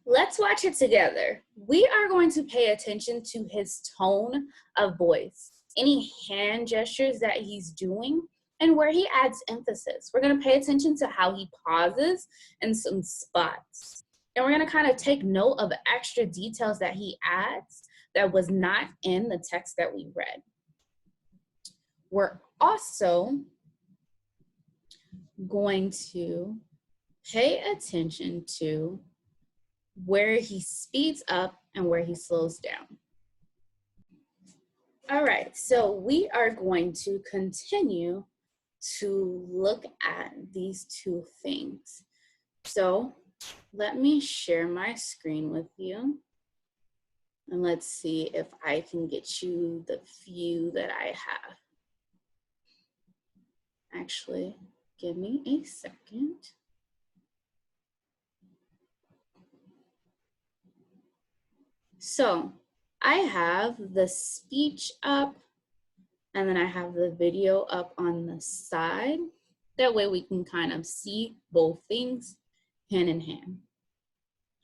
Let's watch it together. We are going to pay attention to his tone of voice, any hand gestures that he's doing, and where he adds emphasis. We're going to pay attention to how he pauses in some spots. And we're going to kind of take note of extra details that he adds that was not in the text that we read. We're also going to pay attention to where he speeds up and where he slows down. All right, so we are going to continue to look at these two things. So let me share my screen with you. And let's see if I can get you the view that I have. Actually, give me a second. So I have the speech up and then I have the video up on the side. That way we can kind of see both things hand in hand.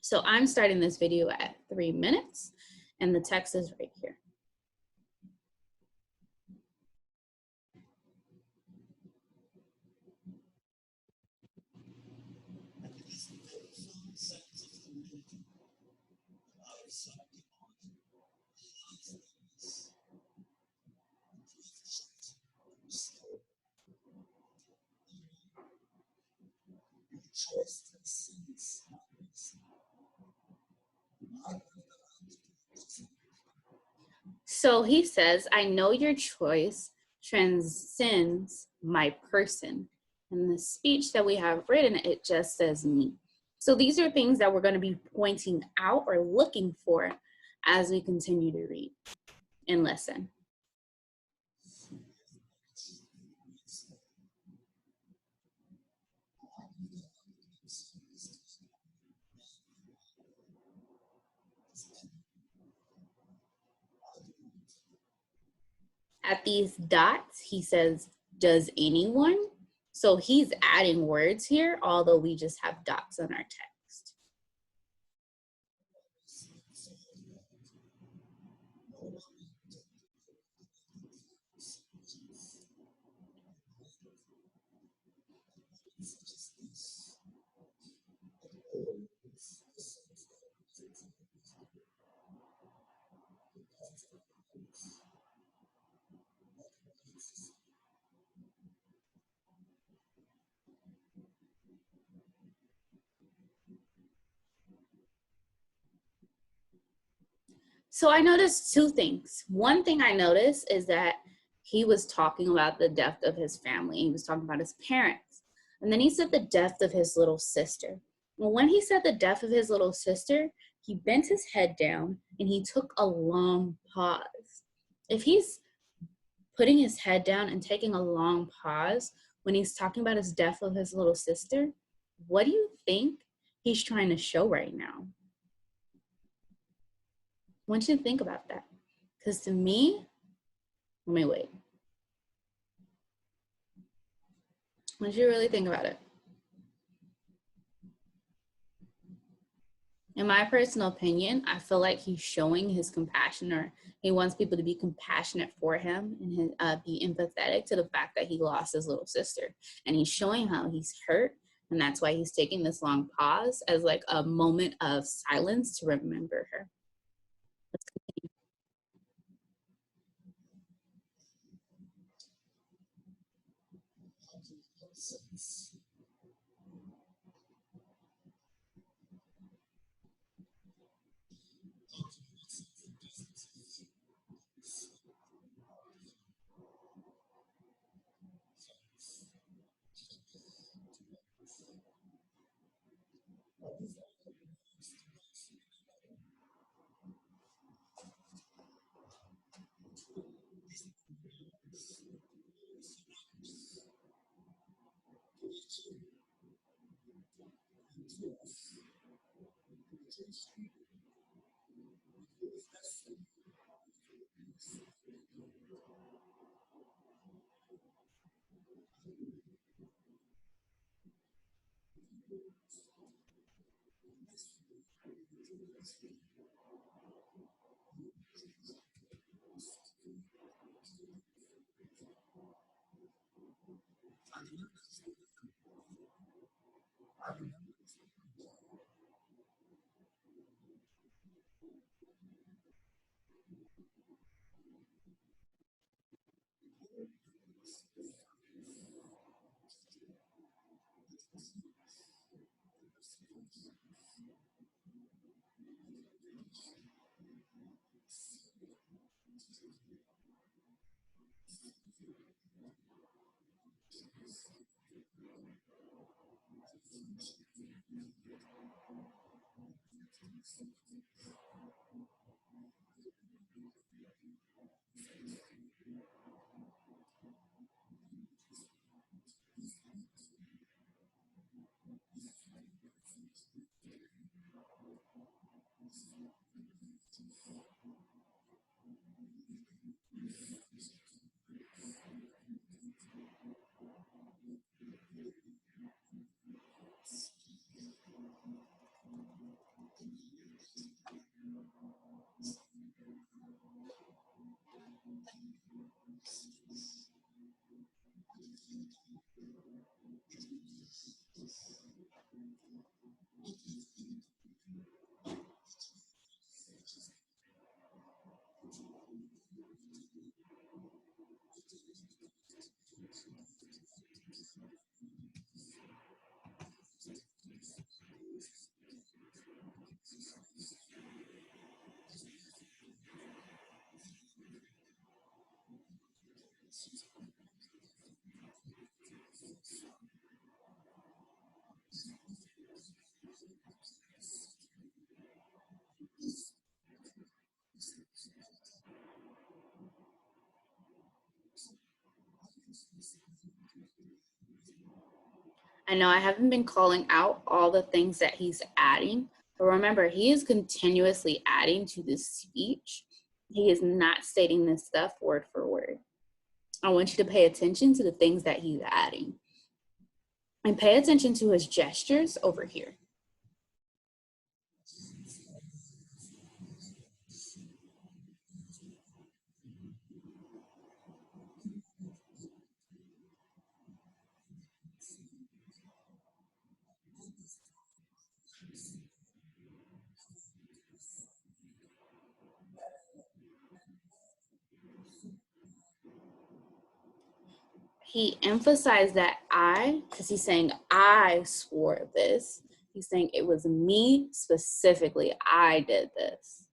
So I'm starting this video at 3 minutes and the text is right here. So he says, I know your choice transcends my person. In the speech that we have written, it just says me. So these are things that we're going to be pointing out or looking for as we continue to read and listen. At these dots, he says, does anyone? So he's adding words here, although we just have dots on our text. So I noticed two things. One thing I noticed is that he was talking about the death of his family. He was talking about his parents. And then he said the death of his little sister. Well, when he said the death of his little sister, he bent his head down and he took a long pause. If he's putting his head down and taking a long pause when he's talking about his death of his little sister, what do you think he's trying to show right now? I want you to think about that. Because to me, let me wait. I want you to really think about it. In my personal opinion, I feel like he's showing his compassion, or he wants people to be compassionate for him and be empathetic to the fact that he lost his little sister. And he's showing how he's hurt. And that's why he's taking this long pause as like a moment of silence to remember her. Let's continue. I know I haven't been calling out all the things that he's adding, but remember, he is continuously adding to this speech. He is not stating this stuff word for word. I want you to pay attention to the things that he's adding and pay attention to his gestures over here. He emphasized that I, because he's saying I swore this. He's saying it was me specifically. I did this.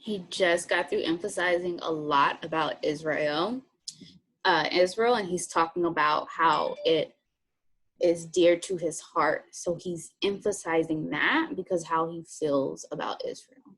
He just got through emphasizing a lot about Israel, and he's talking about how it is dear to his heart. So he's emphasizing that because how he feels about Israel.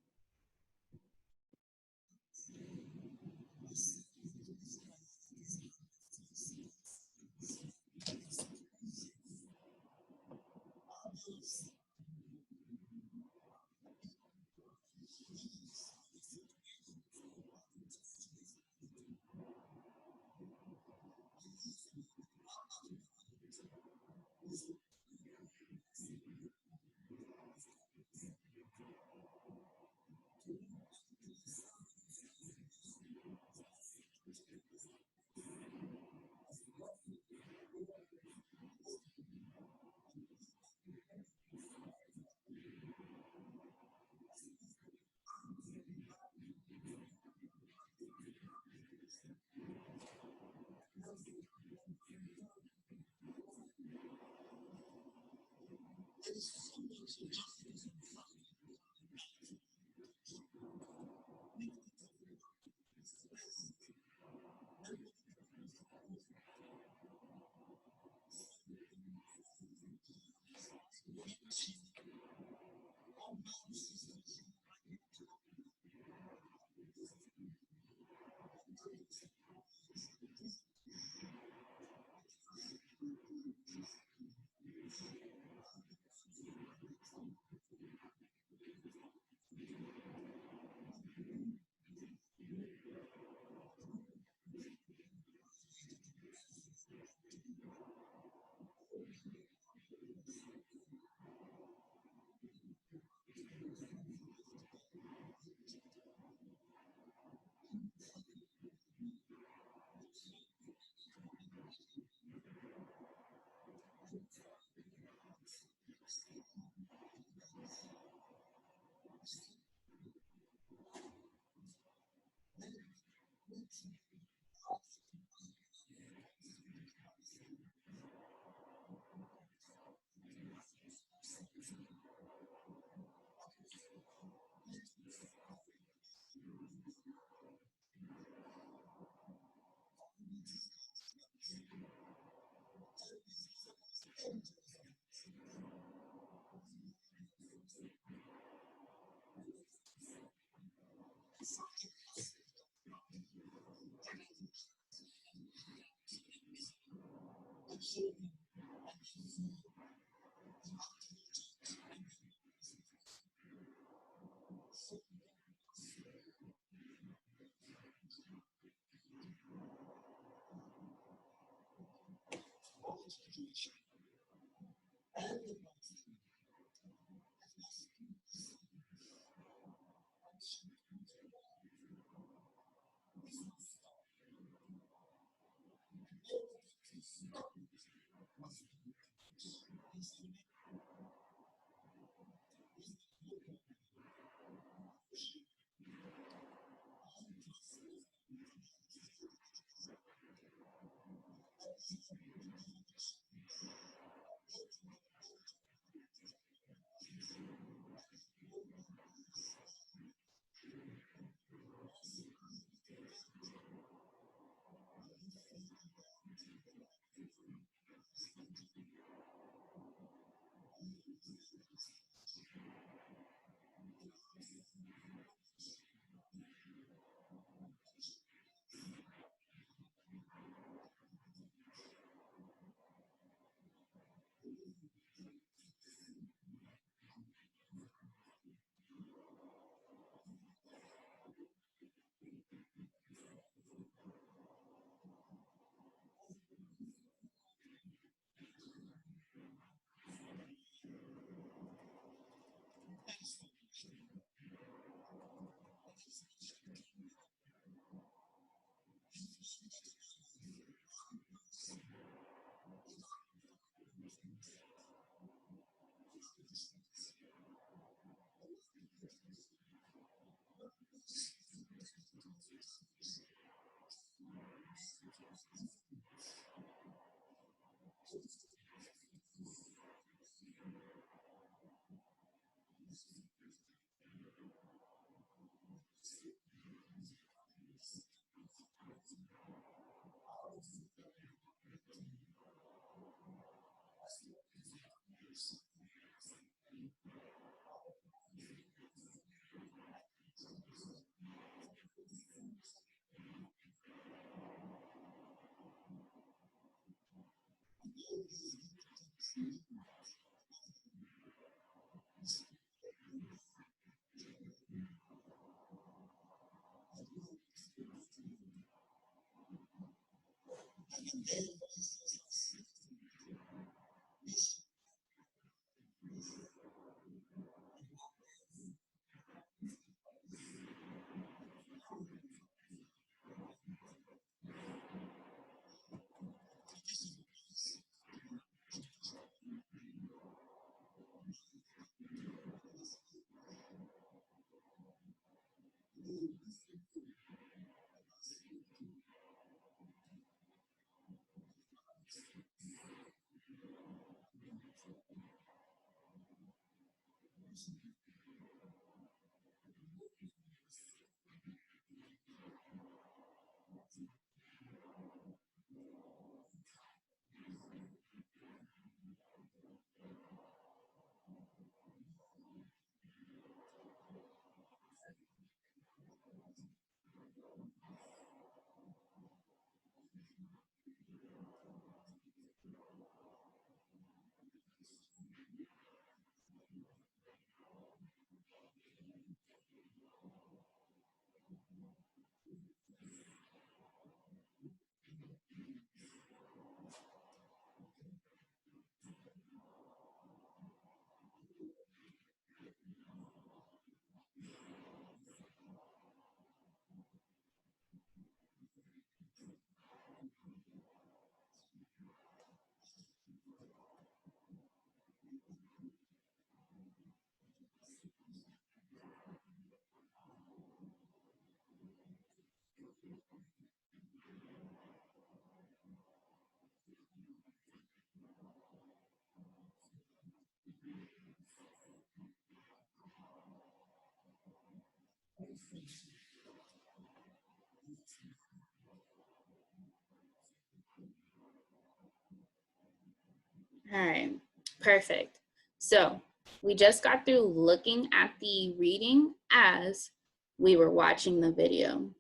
All right, perfect. So we just got through looking at the reading as we were watching the video.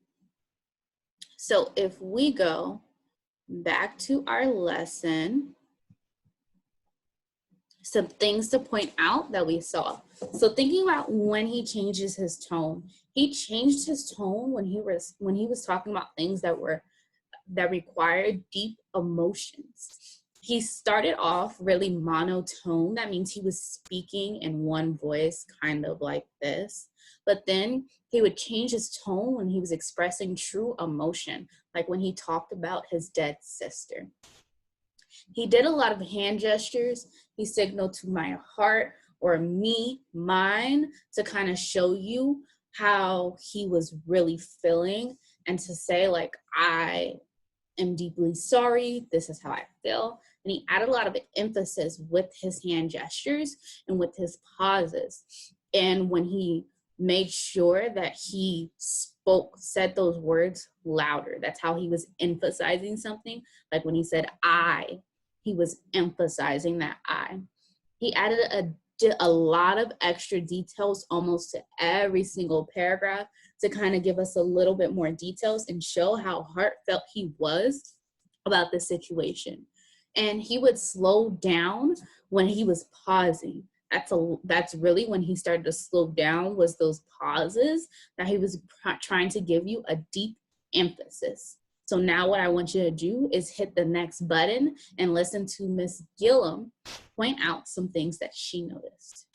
So if we go back to our lesson, some things to point out that we saw. So thinking about when he changes his tone, he changed his tone when he was talking about things that required deep emotions. He started off really monotone. That means he was speaking in one voice, kind of like this. But then he would change his tone when he was expressing true emotion, like when he talked about his dead sister. He did a lot of hand gestures. He signaled to my heart or me, mine, to kind of show you how he was really feeling and to say, like, I am deeply sorry. This is how I feel. And he added a lot of emphasis with his hand gestures and with his pauses. And when he made sure that he said those words louder, that's how he was emphasizing something. Like when he said, I, he was emphasizing that I. He added a lot of extra details almost to every single paragraph to kind of give us a little bit more details and show how heartfelt he was about the situation. And he would slow down when he was pausing. That's really when he started to slow down, was those pauses that he was trying to give you a deep emphasis. So now what I want you to do is hit the next button and listen to Miss Gillum point out some things that she noticed.